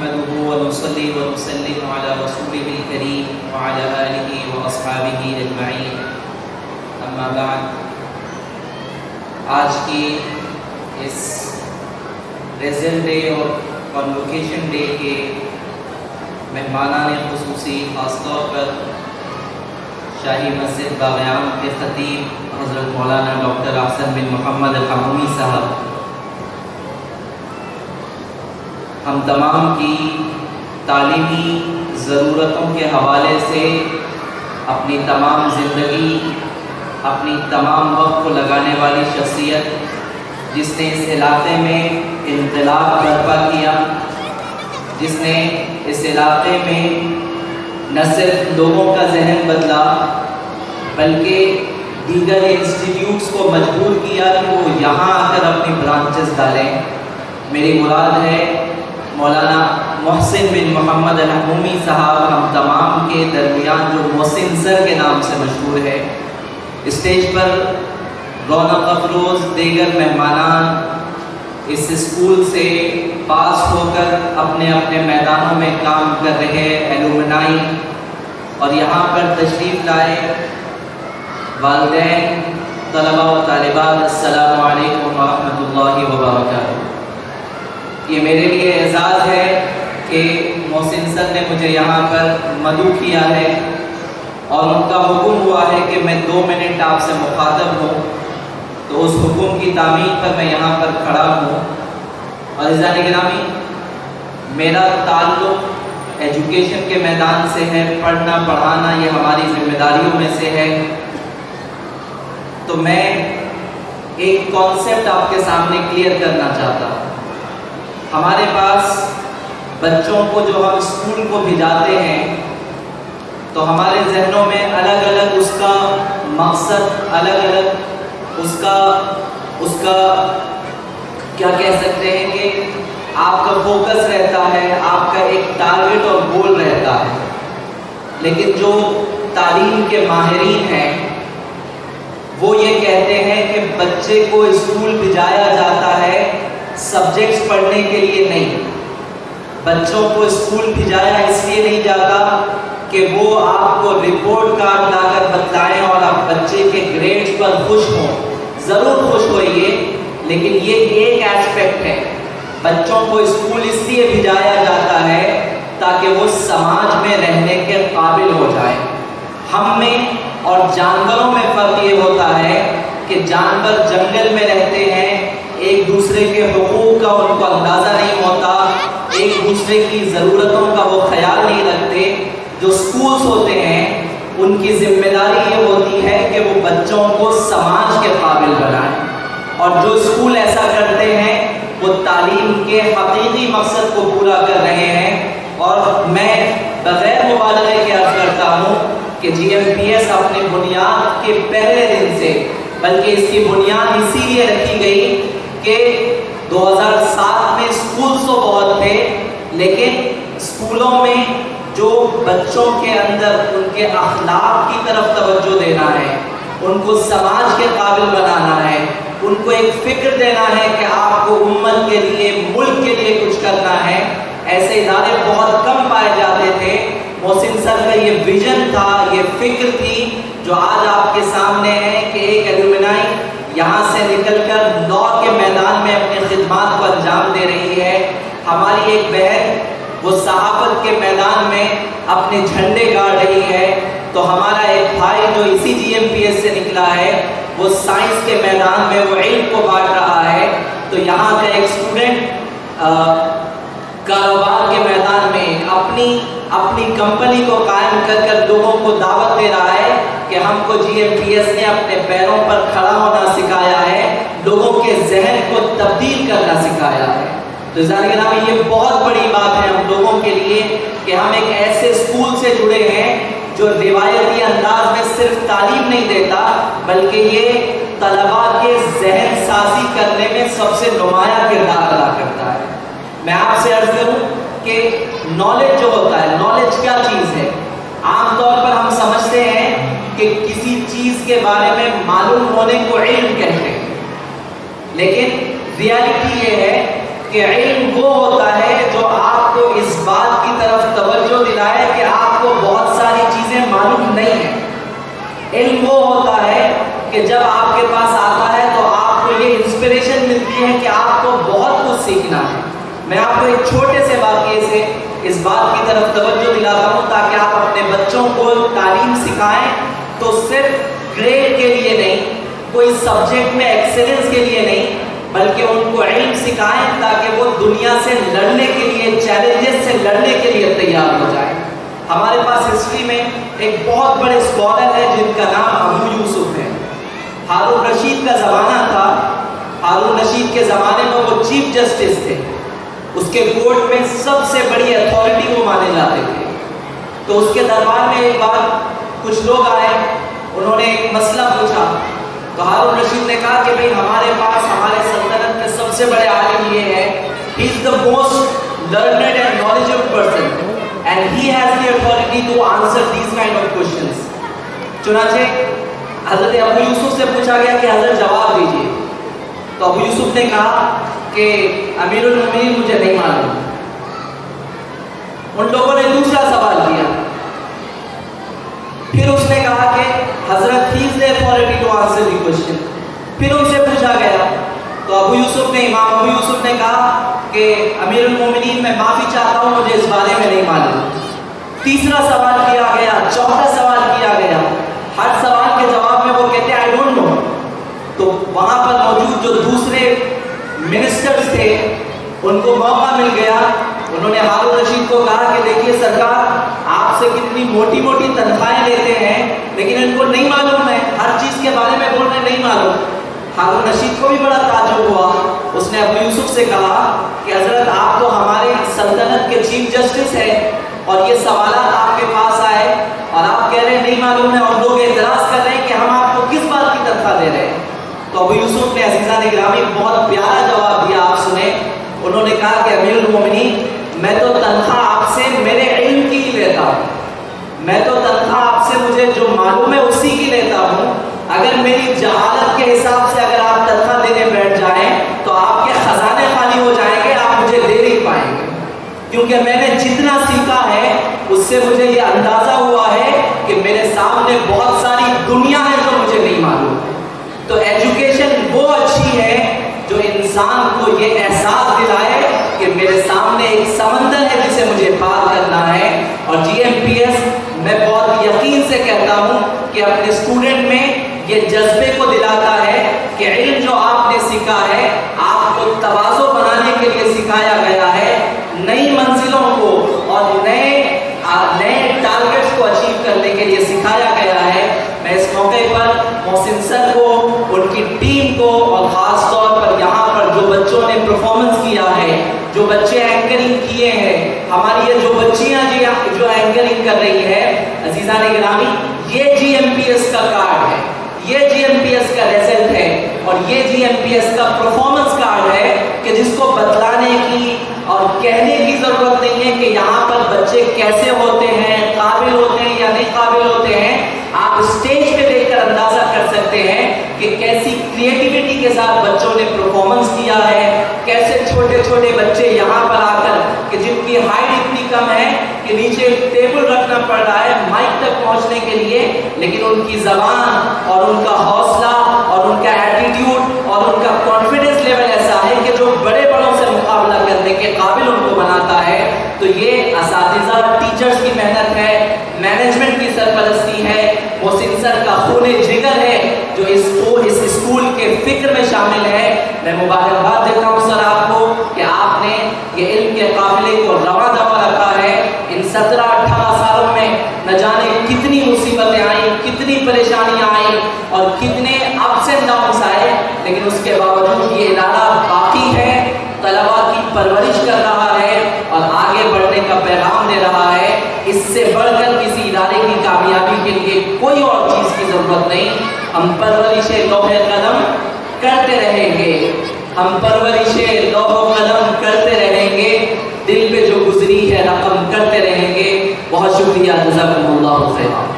نحمده ونصلي ونسلم على رسوله الكريم وعلى آله وأصحابه أجمعين اما بعد. آج کی اس ریزلٹ ڈے اور کانوکیشن ڈے کے مہمانان خصوصی خاص طور پر شاہی مسجد باغیان کے خطیب حضرت مولانا ڈاکٹر احسن بن محمد الحمومی صاحب، ہم تمام کی تعلیمی ضرورتوں کے حوالے سے اپنی تمام زندگی، اپنی تمام وقت کو لگانے والی شخصیت، جس نے اس علاقے میں انقلاب برپا کیا، جس نے اس علاقے میں نہ صرف لوگوں کا ذہن بدلا بلکہ دیگر انسٹیٹیوٹس کو مجبور کیا کہ وہ یہاں آ کر اپنی برانچز ڈالیں. میری مراد ہے مولانا محسن بن محمد الحمومی صاحب، ہم تمام کے درمیان جو محسن سر کے نام سے مشہور ہے. اسٹیج پر رونق افروز دیگر مہمانان اس اسکول سے پاس ہو کر اپنے اپنے میدانوں میں کام کر رہے ایلومنائی اور یہاں پر تشریف لائے والدین، طلباء و طالبات، السلام علیکم ورحمۃ اللہ وبرکاتہ. یہ میرے لیے اعزاز ہے کہ محسن سر نے مجھے یہاں پر مدعو کیا ہے اور ان کا حکم ہوا ہے کہ میں 2 منٹ آپ سے مخاطب ہوں، تو اس حکم کی تعمیل پر میں یہاں پر کھڑا ہوں. اور عزیزان گرامی، میرا تعلق ایجوکیشن کے میدان سے ہے، پڑھنا پڑھانا یہ ہماری ذمہ داریوں میں سے ہے. تو میں ایک کانسیپٹ آپ کے سامنے کلیئر کرنا چاہتا ہوں. ہمارے پاس بچوں کو جو ہم اسکول کو بھیجاتے ہیں تو ہمارے ذہنوں میں الگ الگ اس کا مقصد، الگ الگ اس کا کیا کہہ سکتے ہیں کہ آپ کا فوکس رہتا ہے، آپ کا ایک ٹارگٹ اور گول رہتا ہے. لیکن جو تعلیم کے ماہرین ہیں وہ یہ کہتے ہیں کہ بچے کو اسکول بھیجایا جاتا ہے سبجیکٹس پڑھنے کے لیے نہیں. بچوں کو اسکول بھیجایا اس لیے نہیں جاتا کہ وہ آپ کو رپورٹ کارڈ لا کر بتلائیں اور آپ بچے کے گریڈز پر خوش ہوں. ضرور خوش ہوئیے، لیکن یہ ایک ایسپیکٹ ہے. بچوں کو اسکول اس لیے بھیجایا جاتا ہے تاکہ وہ سماج میں رہنے کے قابل ہو جائے. ہم میں اور جانوروں میں فرق یہ ہوتا ہے کہ جانور جنگل میں رہتے ہیں، ایک دوسرے کے حقوق کا ان کو اندازہ نہیں ہوتا، ایک دوسرے کی ضرورتوں کا وہ خیال نہیں رکھتے. جو اسکولز ہوتے ہیں ان کی ذمہ داری یہ ہوتی ہے کہ وہ بچوں کو سماج کے قابل بنائیں، اور جو اسکول ایسا کرتے ہیں وہ تعلیم کے حقیقی مقصد کو پورا کر رہے ہیں. اور میں بغیر مبالغے کے عرض کرتا ہوں کہ جی ایم پی ایس اپنی بنیاد کے پہلے دن سے، بلکہ اس کی بنیاد اسی لیے رکھی گئی کہ 2007 میں اسکولز تو بہت تھے، لیکن اسکولوں میں جو بچوں کے اندر ان کے اخلاق کی طرف توجہ دینا ہے، ان کو سماج کے قابل بنانا ہے، ان کو ایک فکر دینا ہے کہ آپ کو امت کے لیے، ملک کے لیے کچھ کرنا ہے، ایسے ادارے بہت کم پائے جاتے تھے. محسن سر کا یہ ویژن تھا، یہ فکر تھی جو آج آپ کے سامنے ہے کہ ایک ایلومنائی یہاں سے نکل کر لاء کے میدان میں اپنی خدمات کو انجام دے رہی ہے. ہماری ایک بہن وہ صحافت کے میدان میں اپنے جھنڈے گاڑ رہی ہے، تو ہمارا ایک بھائی جو اسی جی ایم پی ایس سے نکلا ہے وہ سائنس کے میدان میں وہ علم کو بانٹ رہا ہے. تو یہاں کا ایک اسٹوڈنٹ کاروبار کے میدان میں اپنی کمپنی کو قائم کر لوگوں کو دعوت دے رہا ہے کہ ہم کو جی ایم پی ایس نے اپنے پیروں پر کھڑا ہونا سکھایا ہے، لوگوں کے ذہن کو تبدیل کرنا سکھایا ہے. تو ذاکر یہ بہت بڑی بات ہے ہم لوگوں کے لیے کہ ہم ایک ایسے اسکول سے جڑے ہیں جو روایتی انداز میں صرف تعلیم نہیں دیتا بلکہ یہ طلباء کے ذہن سازی کرنے میں سب سے نمایاں کردار ادا کرتا ہے. میں آپ سے عرض کروں کہ نالج جو ہوتا ہے، نالج کیا چیز ہے؟ عام طور پر ہم سمجھتے ہیں کہ کسی چیز کے بارے میں معلوم ہونے کو علم کہتے ہیں، لیکن ریالٹی یہ ہے کہ علم وہ ہوتا ہے جو آپ کو اس بات کی طرف توجہ دلائے کہ آپ کو بہت ساری چیزیں معلوم نہیں ہیں۔ علم وہ ہوتا ہے کہ جب آپ کے پاس آتا ہے تو آپ کو یہ انسپریشن ملتی ہے کہ آپ کو بہت کچھ سیکھنا ہے۔ میں آپ کو ایک چھوٹے سے واقعے سے اس بات کی طرف توجہ دلاتا ہوں تاکہ آپ اپنے بچوں کو تعلیم سکھائیں تو صرف گریڈ کے لیے نہیں، کوئی سبجیکٹ میں ایکسلنس کے لیے نہیں، بلکہ ان کو علم سکھائیں تاکہ وہ دنیا سے لڑنے کے لیے، چیلنجز سے لڑنے کے لیے تیار ہو جائیں۔ ہمارے پاس ہسٹری میں ایک بہت بڑے اسکالر ہے جن کا نام ابو یوسف ہے۔ ہارون رشید کا زمانہ تھا، ہارون رشید کے زمانے میں وہ چیف جسٹس تھے، اس کے کورٹ میں سب سے بڑی اتھارٹی وہ مانے جاتے تھے۔ تو اس کے دربار میں ایک بار کچھ لوگ آئے، انہوں نے ایک مسئلہ پوچھا، تو ہارون رشید نے کہا کہ بھئی ہمارے پاس ہمارے سلطنت کے سب سے بڑے عالم یہ ہے، he is the most learned and knowledgeable person and he has the authority to answer these kind of questions۔ چنانچہ حضرت ابو یوسف سے پوچھا گیا کہ حضرت جواب دیجیے، تو ابو یوسف نے کہا کہ امیر المومنین مجھے نہیں معلوم۔ ان لوگوں نے دوسرا سوال کیا، پھر اس نے کہا کہ حضرت he is the authority to answer the question۔ پھر ان سے پوچھا گیا تو ابو یوسف نے، امام ابو یوسف نے کہا کہ امیر المومنین میں معافی چاہتا ہوں، مجھے اس بارے میں نہیں معلوم۔ تیسرا سوال کیا گیا، چوتھا سوال کیا گیا، ہر سوال کے جواب میں وہ کہتے ہیں I don't know۔ تو وہاں پر موجود جو دوسرے منسٹرز تھے ان کو موقع مل گیا، انہوں نے ہارون رشید کو کہا کہ دیکھیے سرکار، آپ سے کتنی موٹی موٹی تنخواہیں لیتے ہیں لیکن ان کو نہیں معلوم ہے، ہر چیز کے بارے میں بول رہے نہیں معلوم۔ ہارون رشید کو بھی بڑا تعجب ہوا، اس نے ابو یوسف سے کہا کہ حضرت آپ تو ہمارے سلطنت کے چیف جسٹس ہیں اور یہ سوالات آپ کے پاس آئے اور آپ کہہ رہے ہیں نہیں معلوم ہے، اور لوگ اعتراض کر رہے ہیں کہ ہم آپ کو کس بات کی تنخواہ دے رہے ہیں۔ تو ابو یوسف نے عزیزان گرامی بہت پیارا جواب دیا، آپ سنیں۔ انہوں نے کہا کہ امیر المومنین، میں تو تنخواہ آپ سے میرے علم کی لیتا ہوں، میں تو تنخواہ آپ سے مجھے جو معلوم ہے اسی کی لیتا ہوں۔ اگر میری جہالت کے حساب سے اگر آپ تنخواہ دینے بیٹھ جائیں تو آپ کے خزانے خالی ہو جائیں گے، آپ مجھے دے نہیں پائیں گے، کیونکہ میں نے جتنا سیکھا ہے اس سے مجھے یہ اندازہ ہوا ہے کہ میرے سامنے بہت ساری دنیا ہے جو مجھے نہیں معلوم۔ تو ایجوکیشن وہ اچھی ہے جو انسان کو یہ احساس دلائے کہ میرے سامنے ایک سمندر ہے جسے مجھے پار کرنا ہے۔ اور جی ایم پی ایس میں بہت یقین سے کہتا ہوں کہ اپنے اسٹوڈنٹ میں یہ جذبے کو دلاتا ہے کہ علم جو آپ نے سیکھا ہے آپ کو تواضع بنانے کے لیے سکھایا گیا ہے، نئی منزلوں کو اور نئے ٹارگیٹس کو اچیو کرنے کے لیے سکھایا گیا ہے۔ میں اس موقع پر محسن سر کو، ان کی ٹیم کو اور خاص طور پر یہاں پر جو بچوں نے پرفارمنس کیا ہے، جو بچے اینکرنگ کیے ہیں، ہماری یہ جو بچیاں جو اینکرنگ کر رہی ہے، عزیزان گرامی، یہ جی ایم پی ایس کا کارڈ ہے، یہ جی ایم پی ایس کا ریزلٹ ہے، اور یہ جی ایم پی ایس کا پرفارمنس کارڈ ہے کہ جس کو بتلانے کی اور کہنے کی ضرورت نہیں ہے کہ یہاں پر بچے کیسے ہوتے ہیں، قابل ہوتے ہیں یا نہیں قابل ہوتے ہیں۔ آپ اسٹیج پہ دیکھ کر اندازہ کر سکتے ہیں کہ کیسی کریٹیوٹی کے ساتھ بچوں نے پرفارمنس کیا ہے، کیسے چھوٹے چھوٹے بچے یہاں پر آ کر کہ جن کی ہائٹ اتنی کم ہے کہ نیچے ٹیبل رکھنا پڑ رہا ہے مائک تک پہنچنے کے لیے، لیکن ان کی زبان اور ان کا حوصلہ اور ان کا ایٹیٹیوڈ اور ان کا کانفیڈنس لیول ایسا ہے کہ جو بڑے بڑوں سے مقابلہ کرنے کے قابل ان کو بناتا ہے۔ تو یہ اساتذہ ٹیچرز کی محنت ہے، مینجمنٹ کی سرپرستی ہے، محسن سر کا خون جگر ہے جو اس اسکول کے فکر میں شامل ہے۔ میں مبارکباد دیتا ہوں سر آپ کو کہ آپ نے یہ علم کے قافلے کو رواں دواں رکھا ہے۔ ان 17-18 سالوں میں نہ جانے کتنی مصیبتیں آئیں، کتنی پریشانیاں آئیں اور کتنے اپس اینڈ ڈاؤنس آئے، لیکن اس کے باوجود یہ ادارہ باقی ہے، طلباء کی پرورش کر رہا ہے اور آگے بڑھنے کا پیغام دے رہا ہے۔ اس سے بڑھ کر کسی ادارے کی کامیابی کے لیے کوئی اور چیز کی ضرورت نہیں۔ ہم پرورش لوح قلم کرتے رہیں گے، ہم پرورش لوح قلم کرتے رہیں گے، دل پہ جو گزری ہے رقم کرتے رہیں گے۔ بہت شکریہ، جزاکم اللہ خیر۔